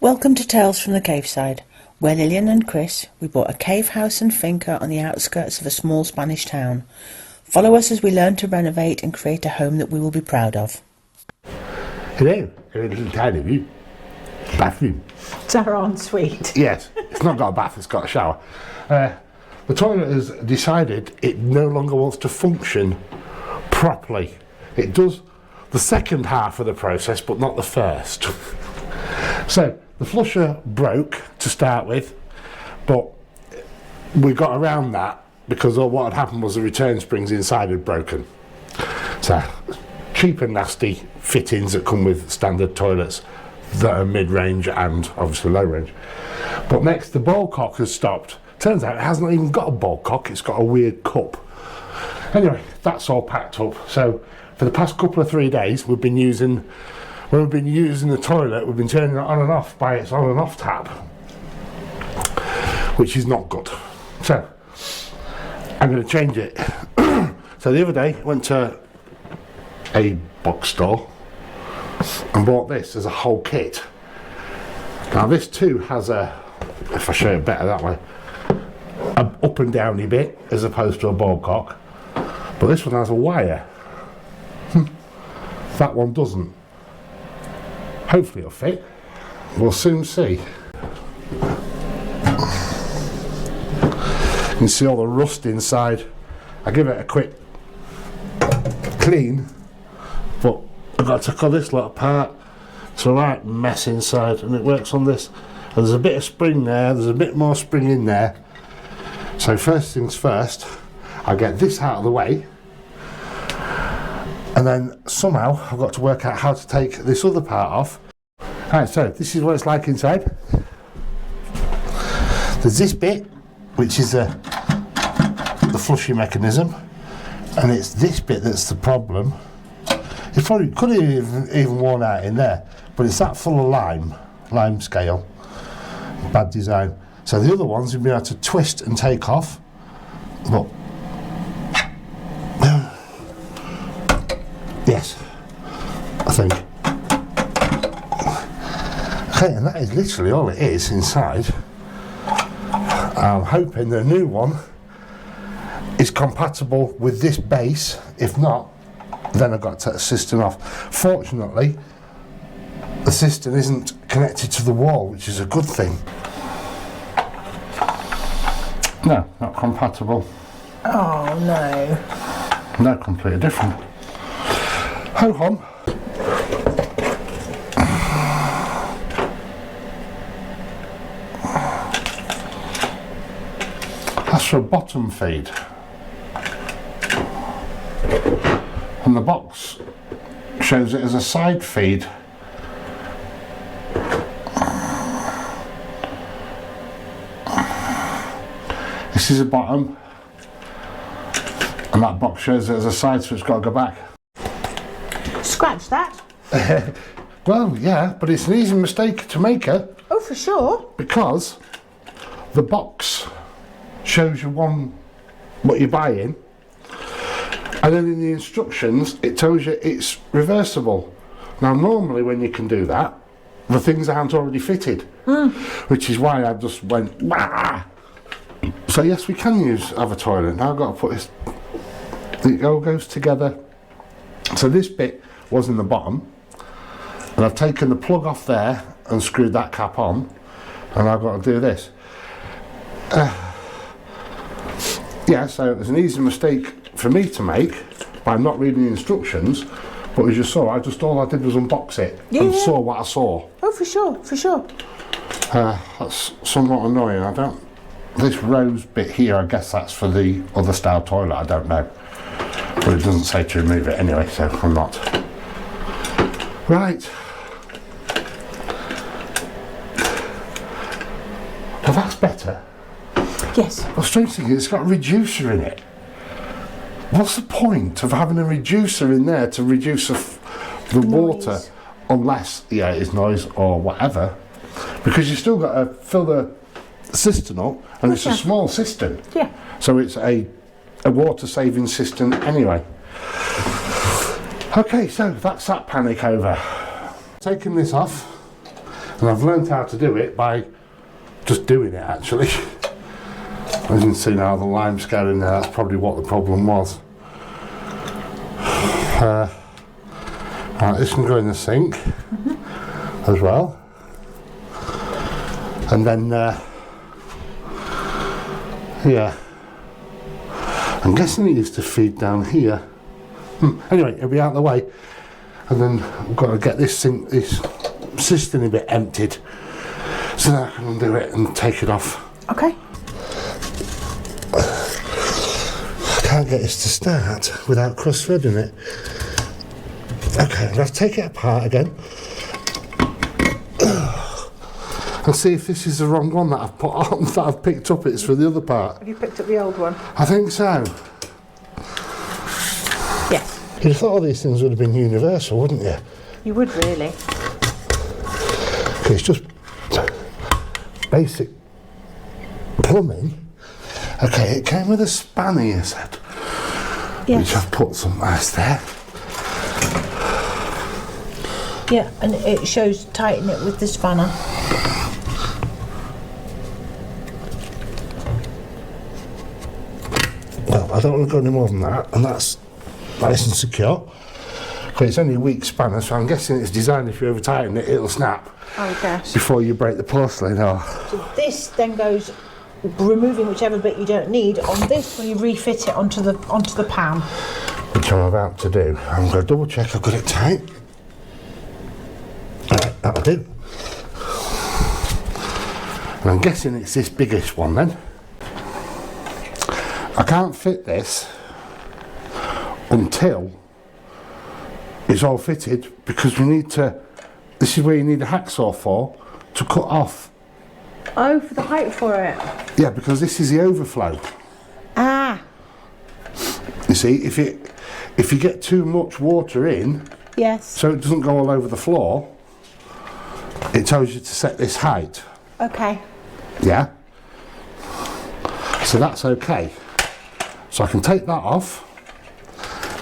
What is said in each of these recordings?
Welcome to Tales from the Caveside, where Lillian and Chris, we bought a cave house and finca on the outskirts of a small Spanish town. Follow us as we learn to renovate and create a home that we will be proud of. Hello, a little tiny bathroom. It's our ensuite. Yes, it's not got a bath, it's got a shower. The toilet has decided it no longer wants to function properly. It does the second half of the process, but not the first. So, the flusher broke to start with, but we got around that because what had happened was the return springs inside had broken. So, cheap and nasty fittings that come with standard toilets that are mid-range and obviously low-range. But next, the ball cock has stopped. Turns out it hasn't even got a ball cock, it's got a weird cup. Anyway, that's all packed up. So, for the past couple of 3 days, when we've been using the toilet, we've been turning it on and off by its on and off tap, which is not good. So, I'm going to change it. So the other day, went to a box store and bought this as a whole kit. Now this too has a, if I show it better that way, a up and downy bit as opposed to a ball cock, but this one has a wire. That one doesn't. Hopefully it'll fit. We'll soon see. You can see all the rust inside. I give it a quick clean, but I've got to take all this lot apart. It's a right mess inside, and it works on this. And there's a bit of spring there, there's a bit more spring in there. So first things first, I'll get this out of the way, and then somehow I've got to work out how to take this other part off. Alright, so this is what it's like inside. There's this bit, which is the flushing mechanism, and it's this bit that's the problem. It probably could have even worn out in there, but it's that full of lime scale. Bad design. So the other ones you'll be able to twist and take off, but yes, I think. Okay, and that is literally all it is inside. I'm hoping the new one is compatible with this base. If not, then I've got to take the cistern off. Fortunately, the cistern isn't connected to the wall, which is a good thing. No, not compatible. Oh no. No, completely different. Ho hum. That's for a bottom feed. And the box shows it as a side feed. This is a bottom, and that box shows it as a side, so it's got to go back. Scratch that. Well, yeah, but it's an easy mistake to make it. Oh, for sure. Because the box shows you what you're buying, and then in the instructions it tells you it's reversible. Now normally when you can do that, the things aren't already fitted, which is why I just went wah! So yes, we can have a toilet. Now I've got to put this, it all goes together. So this bit was in the bottom, and I've taken the plug off there and screwed that cap on, and I've got to do this. Yeah, so it was an easy mistake for me to make by not reading the instructions, but as you saw, all I did was unbox it and saw what I saw. Oh, for sure, for sure. That's somewhat annoying. This rose bit here, I guess that's for the other style toilet, I don't know. But it doesn't say to remove it anyway, so I'm not. Right. Well, that's better. Yes. The strange thing is it's got a reducer in it. What's the point of having a reducer in there to reduce the water, unless, yeah, it's noise or whatever, because you still got to fill the cistern up, and it's a small cistern. Yeah. So it's a water saving cistern anyway. Okay, so that's that panic over. Taking this off, And I've learned how to do it by just doing it, actually. As you can see now, the limescale in there, that's probably what the problem was. Right, this can go in the sink as well. And then, yeah. I'm guessing it used to feed down here. Anyway, it'll be out of the way. And then I've got to get this sink, this cistern a bit emptied. So that I can undo it and take it off. Okay. I can't get this to start without cross-threading it. Okay, I'm going to take it apart again. And see if this is the wrong one that I've put on, that I've picked up. It's for the other part. Have you picked up the old one? I think so. Yes. You'd have thought all these things would have been universal, wouldn't you? You would really. It's just basic plumbing. Okay, it came with a spanner, you said. Yes. Which I've put some ice there. Yeah, and it shows tighten it with the spanner. Well, I don't want to go any more than that, and that's nice and secure. Okay, it's only a weak spanner, so I'm guessing it's designed if you over tighten it, it'll snap. Oh, gosh. Before you break the porcelain off. So this then goes, removing whichever bit you don't need, on this when you refit it onto the pan. Which I'm about to do. I'm going to double check I've got it tight. Alright, that'll do. And I'm guessing it's this biggest one then. I can't fit this until it's all fitted, because we need to, this is where you need a hacksaw for, to cut off. Oh, for the height for it? Yeah, because this is the overflow. Ah. You see, if you get too much water in, Yes. so it doesn't go all over the floor, it tells you to set this height. Okay. Yeah? So that's okay. So I can take that off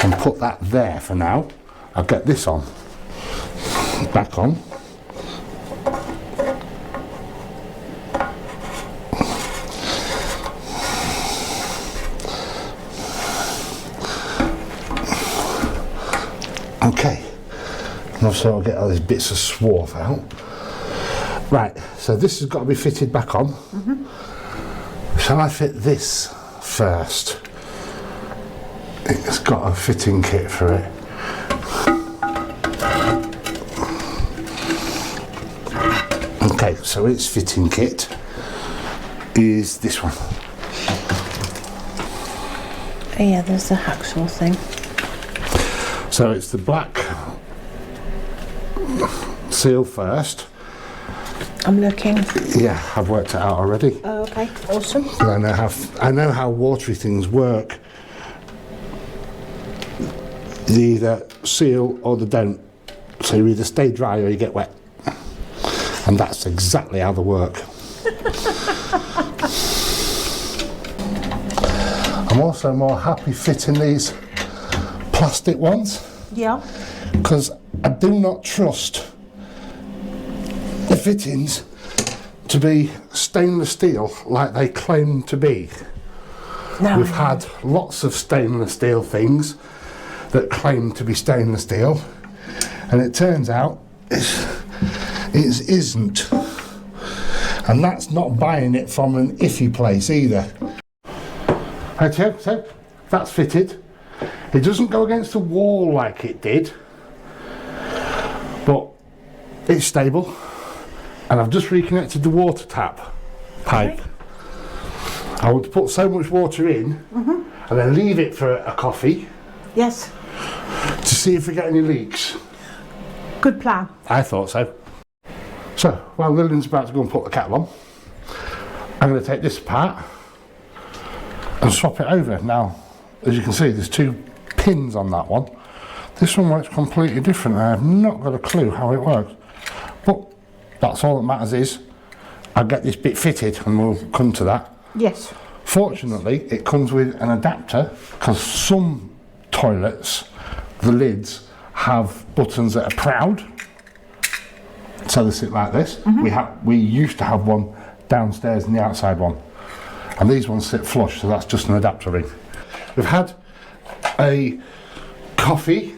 and put that there for now. I'll get this on. Back on. Okay. And also I'll get all these bits of swarf out. Right, so this has got to be fitted back on. Shall I fit this first? It's got a fitting kit for it. Okay, so its fitting kit is this one. Oh yeah, there's the hacksaw thing. So it's the black seal first. I'm looking. Yeah, I've worked it out already. Oh, okay, awesome. I know how watery things work. They either seal or they don't. So you either stay dry or you get wet. And that's exactly how they work. I'm also more happy fitting these plastic ones. Yeah. Because I do not trust the fittings to be stainless steel like they claim to be. No. We've had lots of stainless steel things that claim to be stainless steel, and it turns out it isn't. And that's not buying it from an iffy place either. Okay, so that's fitted. It doesn't go against the wall like it did, but it's stable. And I've just reconnected the water tap pipe. Okay. I want to put so much water in and then leave it for a coffee. Yes. To see if we get any leaks. Good plan. I thought so. So, while Lillian's about to go and put the kettle on, I'm going to take this apart and swap it over. Now, as you can see, there's two pins on that one. This one works completely different. I have not got a clue how it works. But that's all that matters is I'll get this bit fitted and we'll come to that. Yes. Fortunately, it comes with an adapter, because some toilets, the lids, have buttons that are proud. So they sit like this. We used to have one downstairs and the outside one, and these ones sit flush, so that's just an adapter ring. We've had a coffee.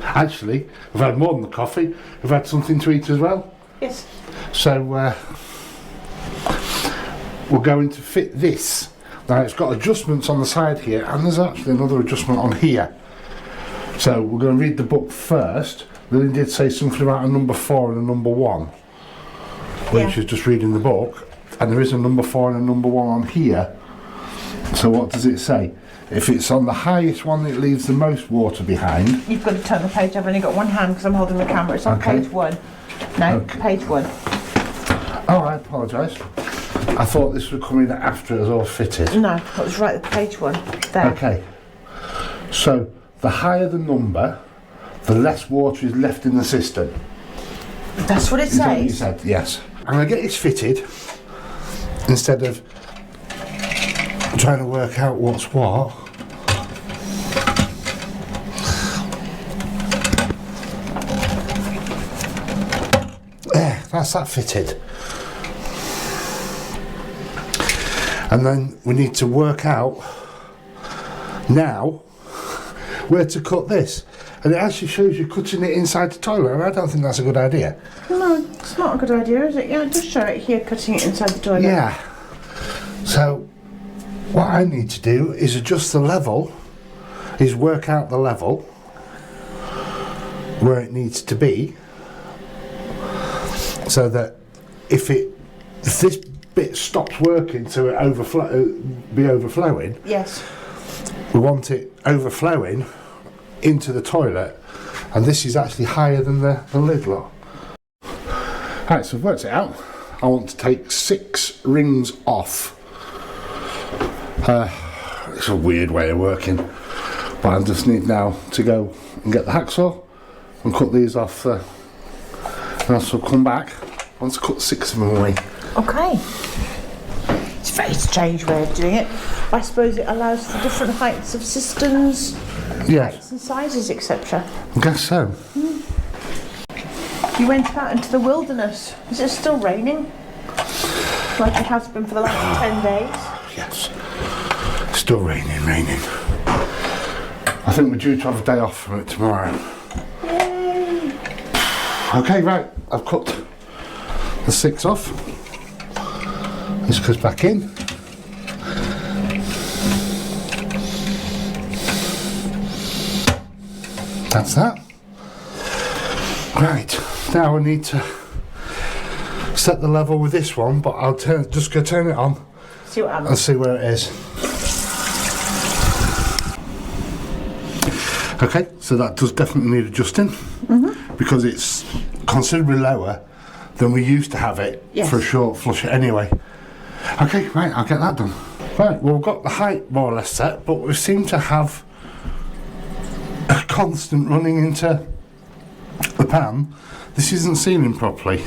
Actually, we've had more than the coffee. We've had something to eat as well. Yes. So we're going to fit this. Now it's got adjustments on the side here, and there's actually another adjustment on here. So we're going to read the book first. Lily did say something about a number 4 and a number 1 when she's just reading the book, and there is a number 4 and a number 1 on here. So what does it say? If it's on the highest one, it leaves the most water behind. You've got to turn the page. I've only got one hand because I'm holding the camera. It's on page 1. No, page 1. Oh, I apologise. I thought this would come in after it was all fitted. No, that was right at page 1. There. Okay. So the higher the number, the less water is left in the cistern. That's what it Is that what you says. said? Yes. I'm going to get this fitted instead of trying to work out what's what. There, that's that fitted. And then we need to work out now where to cut this. And it actually shows you cutting it inside the toilet, and I don't think that's a good idea. No, it's not a good idea, is it? Yeah, just show it here, cutting it inside the toilet. Yeah. So what I need to do is adjust the level, is work out the level where it needs to be, so that if this bit stops working to it be overflowing, Yes. we want it overflowing into the toilet, and this is actually higher than the lid lot. Right, so I've worked it out. I want to take 6 rings off. It's a weird way of working, but I just need now to go and get the hacksaw and cut these off, and I'll come back once I cut 6 of them away. Okay. It's a very strange way of doing it. I suppose it allows for different heights of cisterns, Yeah, heights and sizes, etc. I guess so. You went out into the wilderness. Is it still raining? Like it has been for the last 10 days? Yes. Still raining. I think we're due to have a day off from it tomorrow. Yay! Okay, right. I've cut the 6 off. This goes back in. That's that. Right. Now I need to set the level with this one, but I'll just go turn it on. See what happens. And see where it is. Okay, so that does definitely need adjusting, because it's considerably lower than we used to have it for a short flusher anyway. Okay, right, I'll get that done. Right, well, we've got the height more or less set, but we seem to have a constant running into the pan. This isn't sealing properly.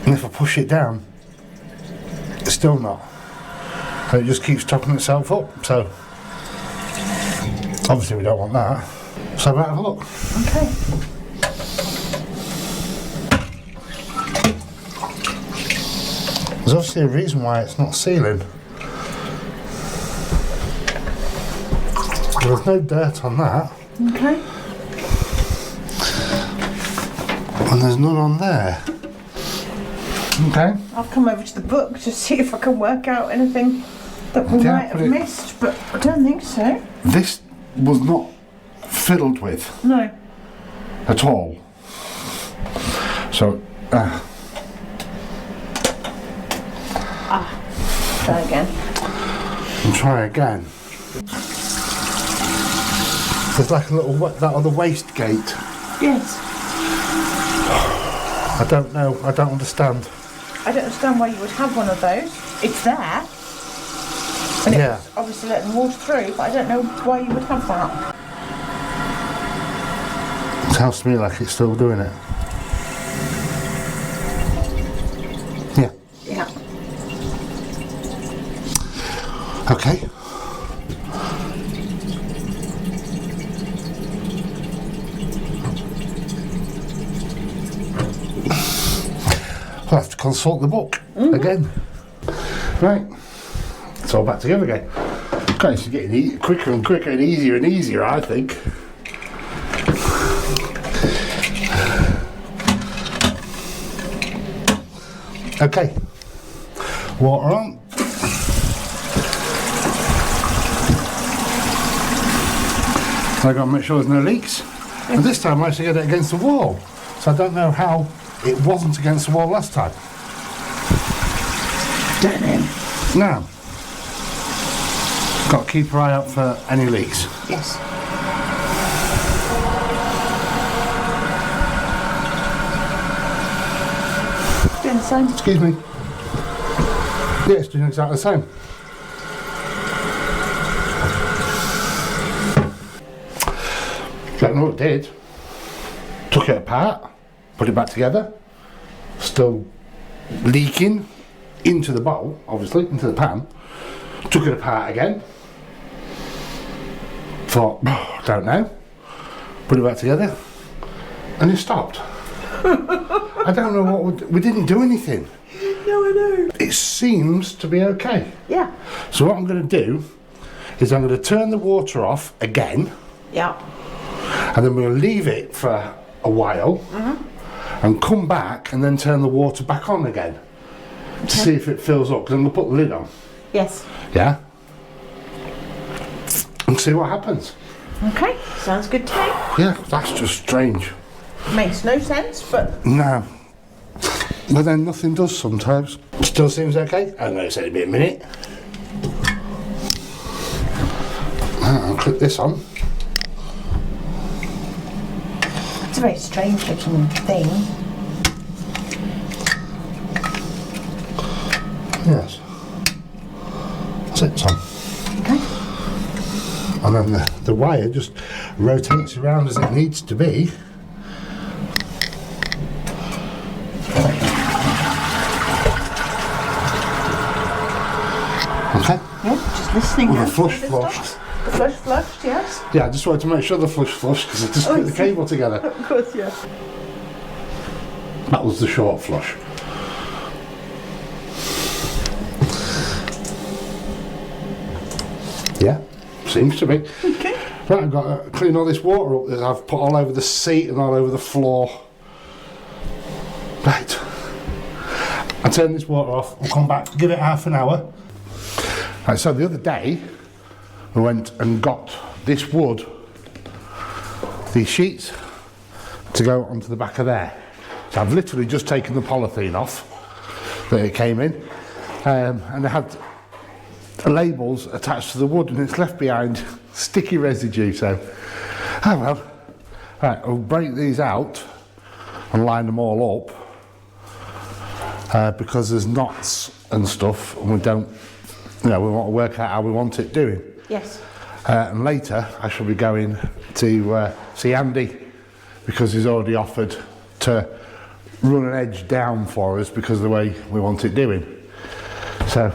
And if I push it down, it's still not. And it just keeps topping itself up, so obviously we don't want that. So we'll have a look. Okay. There's obviously a reason why it's not sealing. There's no dirt on that. Okay. And there's none on there. Okay. I'll come over to the book to see if I can work out anything that we might have missed, but I don't think so. This was not fiddled with No. at all. So, Try again. and try again. There's like a little, that other waste gate. Yes. I don't know, I don't understand. I don't understand why you would have one of those. It's there. And Yeah. it's obviously letting water through, but I don't know why you would have that. It sounds to me like it's still doing it. Yeah. Yeah. Okay. I'll have to consult the book again. Right, it's all back together again. God, it's getting quicker and quicker and easier, I think. Okay, water on. I've got to make sure there's no leaks. And this time I actually get it against the wall. So I don't know how it wasn't against the wall last time. Don't know. Now, got to keep your eye out for any leaks. Yes. Doing the same. Excuse me. Yeah, it's doing exactly the same. Don't know what it did. Took it apart, put it back together. Still leaking into the bowl, obviously, into the pan. Took it apart again. Thought, oh, don't know. Put it back together, and it stopped. I don't know what we didn't do anything. No, I know. It seems to be okay. Yeah. So what I'm going to do is I'm going to turn the water off again. Yeah. And then we'll leave it for a while and come back and then turn the water back on again to see if it fills up, because I'm going to put the lid on. Yes. Yeah? And see what happens. Okay, sounds good to me. Yeah, that's just strange. Makes no sense, but... No. But then nothing does sometimes. Still seems okay. I'm going to say it'll be a minute. I'll clip this on. It's a very strange looking thing. Yes. That's it, Tom. Okay. And then the wire just rotates around as it needs to be. Okay. Yeah, just listening With now. the flush See flushed. stuff. The flush flushed, yes. Yeah, I just wanted to make sure the flush flushed because I just put the cable together. Of course, yeah. That was the short flush. Yeah, seems to be. Okay. Right, I've got to clean all this water up that I've put all over the seat and all over the floor. Right. I turn this water off, we'll come back, give it half an hour. Right, so the other day, we went and got this wood, these sheets, to go onto the back of there. So I've literally just taken the polythene off that it came in, and it had labels attached to the wood, and it's left behind sticky residue, so, oh well. Right, I'll break these out and line them all up, because there's knots and stuff, and we don't, you know, we want to work out how we want it doing. Yes. And later I shall be going to see Andy, because he's already offered to run an edge down for us because of the way we want it doing. So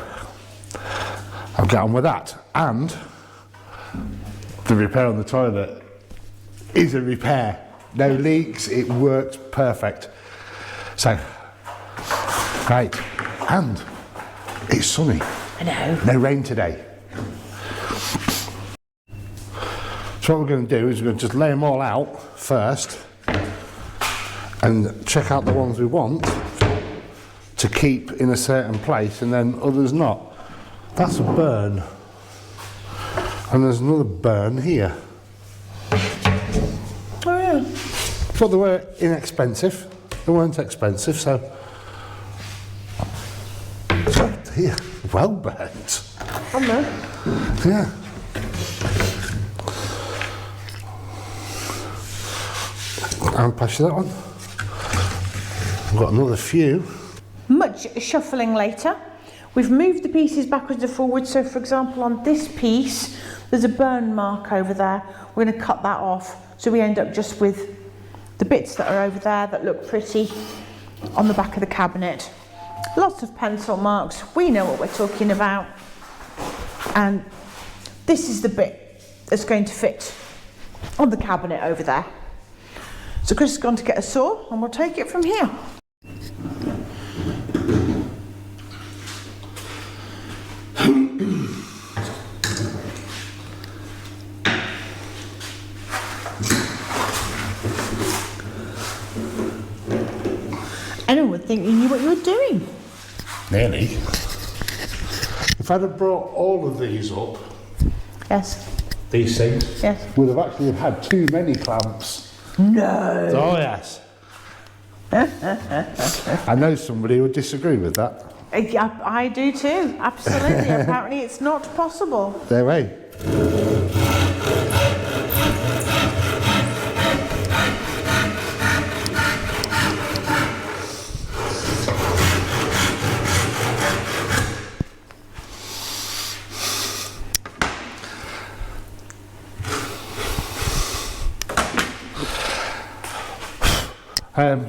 I'll get on with that. And the repair on the toilet is a repair. No leaks, it works perfect. So, right, and it's sunny. I know. No rain today. So what we're going to do is we're going to just lay them all out first and check out the ones we want to keep in a certain place and then others not. That's a burn. And there's another burn here. Oh yeah. But they were inexpensive. They weren't expensive, so here, well burnt. I know. Yeah. I'll pass you that one. I've got another few. Much shuffling later. We've moved the pieces backwards and forwards. So for example, on this piece, there's a burn mark over there. We're going to cut that off. So we end up just with the bits that are over there that look pretty on the back of the cabinet. Lots of pencil marks. We know what we're talking about. And this is the bit that's going to fit on the cabinet over there. So Chris has gone to get a saw and we'll take it from here. think you knew what you were doing. Nearly. If I'd have brought all of these up, Yes. these things, Yes. we'd have actually had too many clamps. No. Oh yes. I know somebody would disagree with that. I do too, absolutely. Apparently it's not possible. Their way.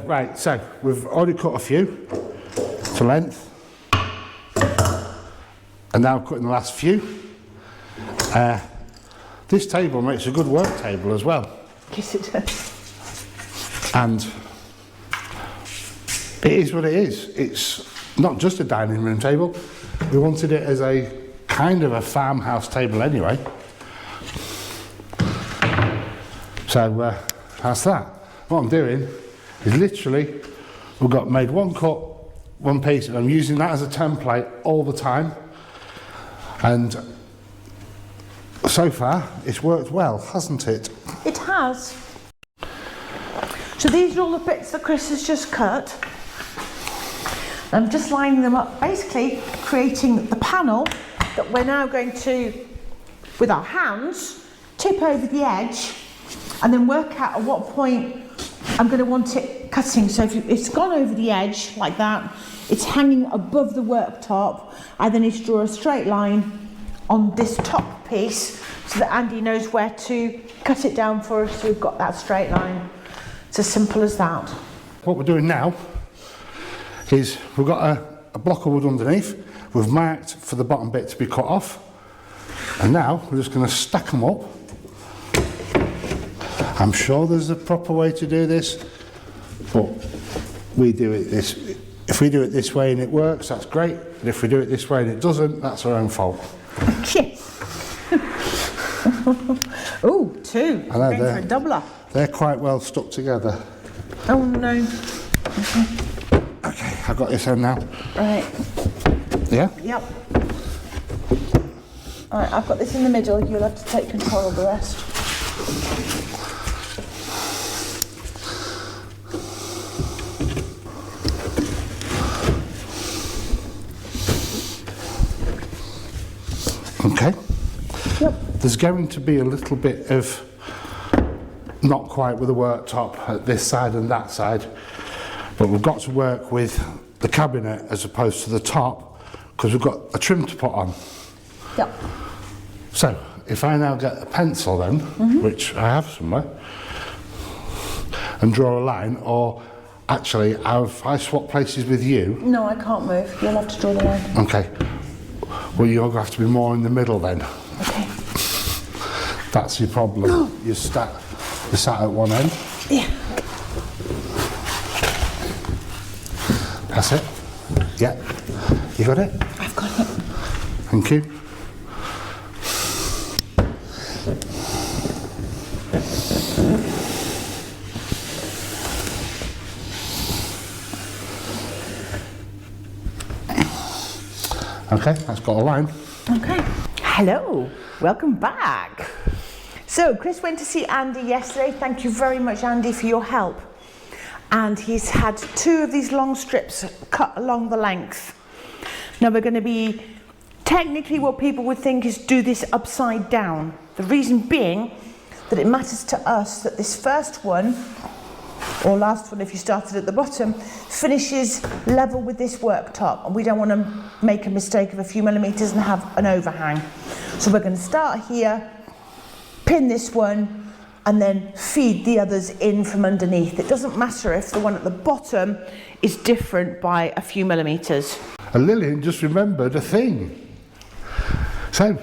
Right, so we've already cut a few to length, and now cutting the last few. This table makes a good work table as well, Yes, it does. and it is what it is. It's not just a dining room table. We wanted it as a kind of a farmhouse table anyway. So that's that. What I'm doing is literally, we've got made one cut, one piece, and I'm using that as a template all the time. And so far, it's worked well, hasn't it? It has. So these are all the bits that Chris has just cut. I'm just lining them up, basically creating the panel that we're now going to, with our hands, tip over the edge and then work out at what point I'm going to want it cutting. So if it's gone over the edge like that, it's hanging above the worktop, I then need to draw a straight line on this top piece so that Andy knows where to cut it down for us, so we've got that straight line. It's as simple as that. What we're doing now is we've got a block of wood underneath. We've marked for the bottom bit to be cut off, and now we're just going to stack them up. I'm sure there's a proper way to do this, but we do it this. If we do it this way and it works, that's great. And if we do it this way and it doesn't, that's our own fault. Yes. Oh, two. I know, Going for a doubler. They're quite well stuck together. Oh no. Okay, I've got this end now. Right. Yeah? Yep. Alright, I've got this in the middle. You'll have to take control of the rest. Okay. Yep. There's going to be a little bit of not quite with the worktop at this side and that side, but we've got to work with the cabinet as opposed to the top because we've got a trim to put on. Yep. So if I now get a pencil then, which I have somewhere, and draw a line, or actually if I swap places with you. No, I can't move. You'll have to draw the line. Okay. Well, you'll have to be more in the middle then. Okay. That's your problem. You're sat at one end. Yeah. That's it. Yeah. You got it? I've got it. Thank you. Okay, that's got a line. Okay. Hello. Welcome back. So, Chris went to see Andy yesterday. Thank you very much, Andy, for your help. And he's had 2 of these long strips cut along the length. Now we're going to be, technically what people would think is do this upside down. The reason being that it matters to us that this first one, or last one if you started at the bottom, finishes level with this worktop, and we don't want to make a mistake of a few millimetres and have an overhang. So we're going to start here, pin this one, and then feed the others in from underneath. It doesn't matter if the one at the bottom is different by a few millimetres. And Lillian just remembered a thing. So,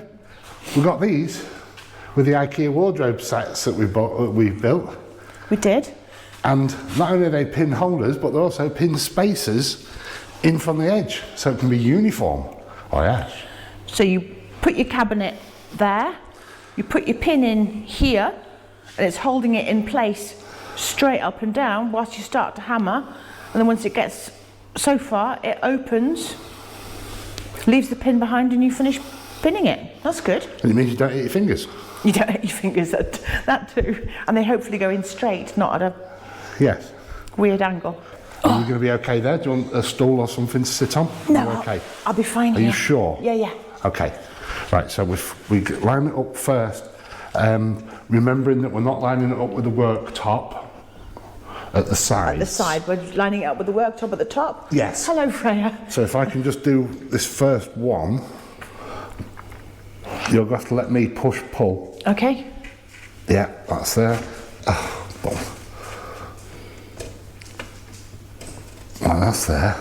we got these with the IKEA wardrobe sets that we built. We did. And not only are they pin holders, but they're also pin spacers in from the edge, so it can be uniform. Oh yeah. So you put your cabinet there, you put your pin in here, and it's holding it in place straight up and down whilst you start to hammer, and then once it gets so far it opens, leaves the pin behind and you finish pinning it. That's good. And it means you don't hit your fingers. You don't hit your fingers, that too. And they hopefully go in straight, not at a Yes. weird angle. Are you going to be okay there? Do you want a stool or something to sit on? No, You're okay. I'll be fine Are here. you sure? Yeah, yeah. Okay. Right, so we line it up first, remembering that we're not lining it up with the worktop at the side. At the side, we're lining it up with the worktop at the top. Yes. Hello, Freya. So if I can just do this first one, you'll have to let me push pull. Okay. Yeah, that's there. Oh, boom. Right, that's there.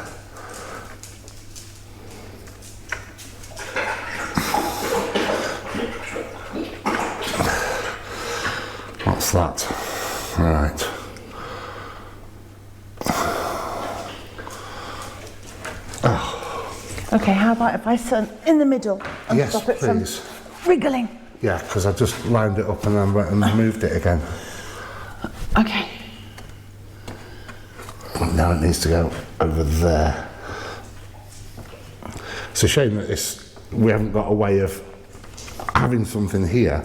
What's that? Right. Okay, how about if I sit in the middle and Yes, stop it please. from wriggling? Yeah, because I just lined it up and then went and moved it again. Okay. Now it needs to go over there. It's a shame that we haven't got a way of having something here.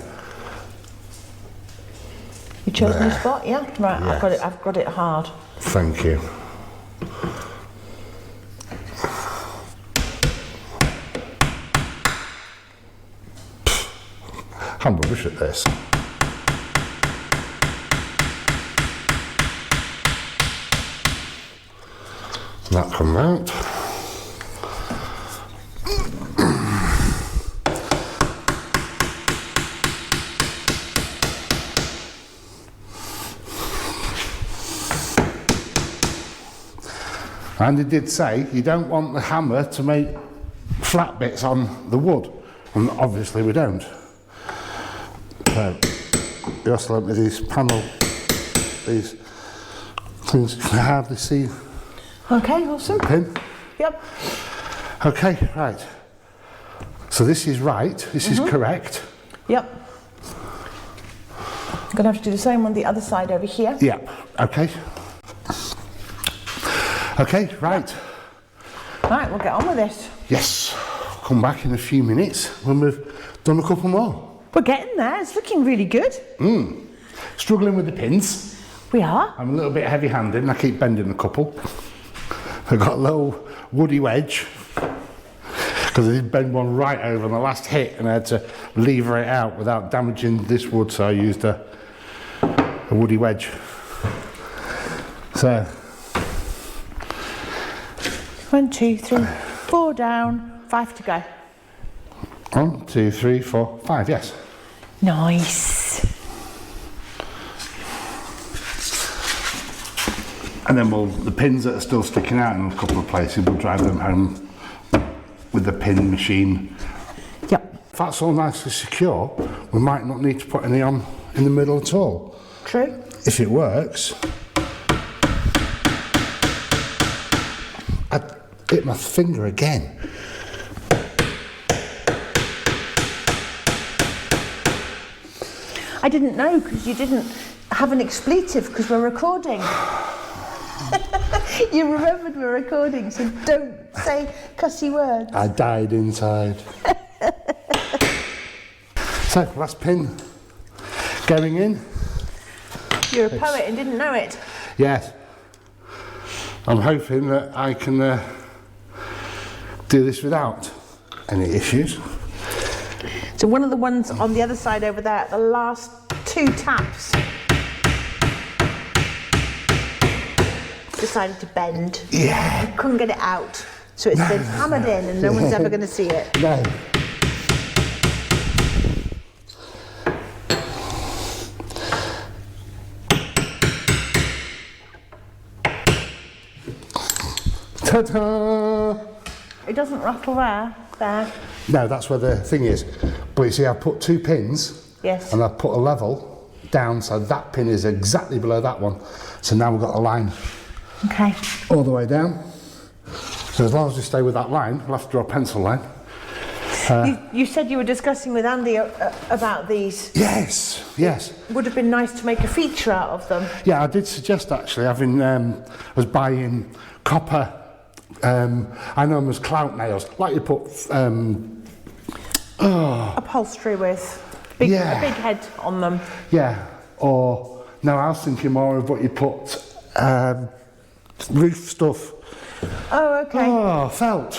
You chose There. my spot, yeah? Right, Yes. I've got it hard. Thank you. I'm rubbish at this. That come out. And it did say you don't want the hammer to make flat bits on the wood, and obviously we don't. So you also let me these these things you can hardly see. Okay, awesome. Pin. Yep. Okay, right. So this is right. This is correct. Yep. I'm going to have to do the same on the other side over here. Yep. Okay. Okay, right. Right, we'll get on with this. Yes. Come back in a few minutes when we've done a couple more. We're getting there. It's looking really good. Struggling with the pins. We are. I'm a little bit heavy-handed and I keep bending a couple. I've got a little woody wedge because I did bend one right over on the last hit and I had to lever it out without damaging this wood, so I used a woody wedge. So 1, 2, 3, 4 down, 5 to go. 1, 2, 3, 4, 5, yes. Nice. And then the pins that are still sticking out in a couple of places, we'll drive them home with the pin machine. Yep. If that's all nicely secure, we might not need to put any on in the middle at all. True. If it works. I hit my finger again. I didn't know because you didn't have an expletive because we're recording. You remembered we're recording, so don't say cussy words. I died inside. So, last pin going in. You're a poet and didn't know it. Yes. I'm hoping that I can do this without any issues. So one of the ones on the other side over there, the last 2 taps, decided to bend. Yeah. I couldn't get it out. So it's been hammered in and no one's ever going to see it. No. Ta-da! It doesn't rattle there. No, that's where the thing is. But you see, I've put 2 pins. Yes. And I've put a level down, so that pin is exactly below that one. So now we've got a line Okay. all the way down. So as long as we stay with that line, we'll have to draw a pencil line. You said you were discussing with Andy about these. Yes, yes. Would have been nice to make a feature out of them. Yeah, I did suggest actually having, I was buying copper I know them as clout nails, like you put Upholstery with a big head on them. yeah, or no, I was thinking more of what you put roof stuff. Oh, okay. Oh, felt.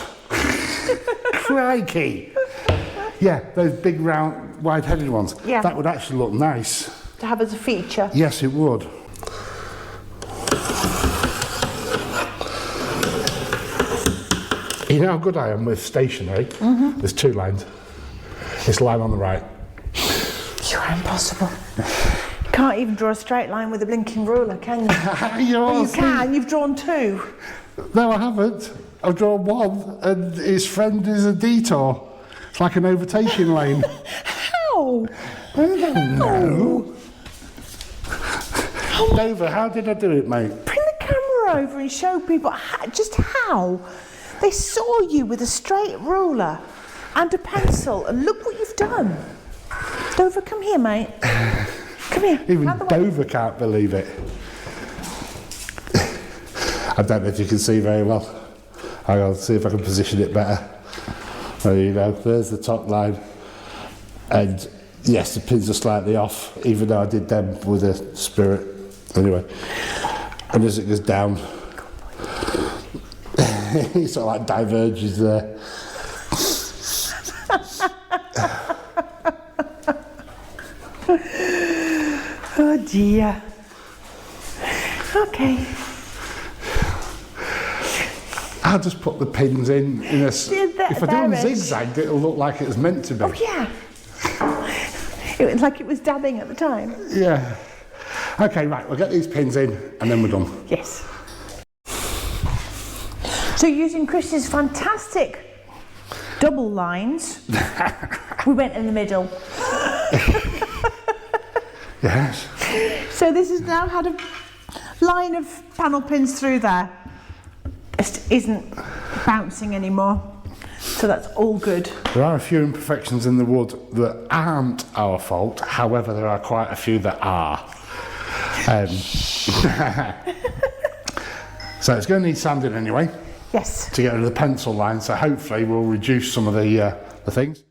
Crikey. Yeah, those big round wide-headed ones. Yeah. That would actually look nice. To have as a feature. Yes, it would. You know how good I am with stationery? There's 2 lines. This line on the right. You're impossible. Can't even draw a straight line with a blinking ruler, can you? Well, you can, you've drawn 2. No, I haven't. I've drawn 1, and his friend is a detour. It's like an overtaking lane. How? I don't know. Dover, how did I do it, mate? Bring the camera over and show people just how. They saw you with a straight ruler and a pencil, and look what you've done. Dover, come here, mate. Come here. Even Dover can't believe it. I don't know if you can see very well. I'll see if I can position it better. There you go, there's the top line. And yes, the pins are slightly off, even though I did them with a spirit. Anyway, and as it goes down, it sort of like diverges there. Oh dear. Okay. I'll just put the pins in a... If I do them zigzagged, it'll look like it was meant to be. Oh yeah. It was like it was dabbing at the time. Yeah. Okay, right, we'll get these pins in and then we're done. Yes. So using Chris's fantastic double lines, we went in the middle. Yes. So this has now had a line of panel pins through there. It isn't bouncing anymore. So that's all good. There are a few imperfections in the wood that aren't our fault, however there are quite a few that are. So it's going to need sanding anyway. Yes. To get rid of the pencil line, so hopefully we'll reduce some of the things.